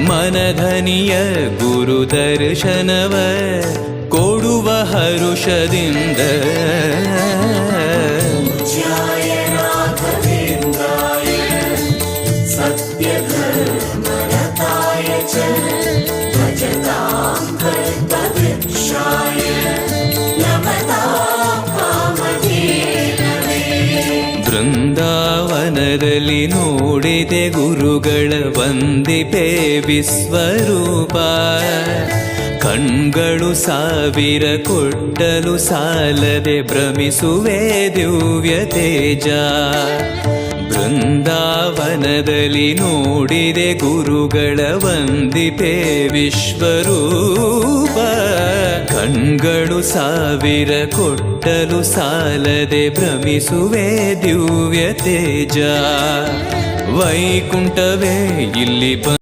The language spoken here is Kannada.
ಮನಧನಿಯ ಗುರು ದರ್ಶನವ ಕೊಡುವ ಹರುಷದಿಂದ ಬೃಂದಾವನದಲ್ಲಿ ನೋಡಿದೆ ಗುರುಗಳ ವಂದಿಪೆ ವಿಶ್ವರೂಪ ಕಣ್ಗಳು ಸಾವಿರ ಕೊಟ್ಟಲು ಸಾಲದೆ ಭ್ರಮಿಸುವೆ ದಿವ್ಯ ತೇಜ ಬೃಂದಾವನದಲ್ಲಿ ನೋಡಿದೆ ಗುರುಗಳ ವಂದಿಪೆ ವಿಶ್ವರೂಪ ಕಣ್ಗಳು ಸಾವಿರ ಕೊಟ್ಟಲು ಸಾಲದೆ ಭ್ರಮಿಸುವೆ ದಿವ್ಯ ತೇಜ ವೈಕುಂಠವೇ ಇಲ್ಲಿ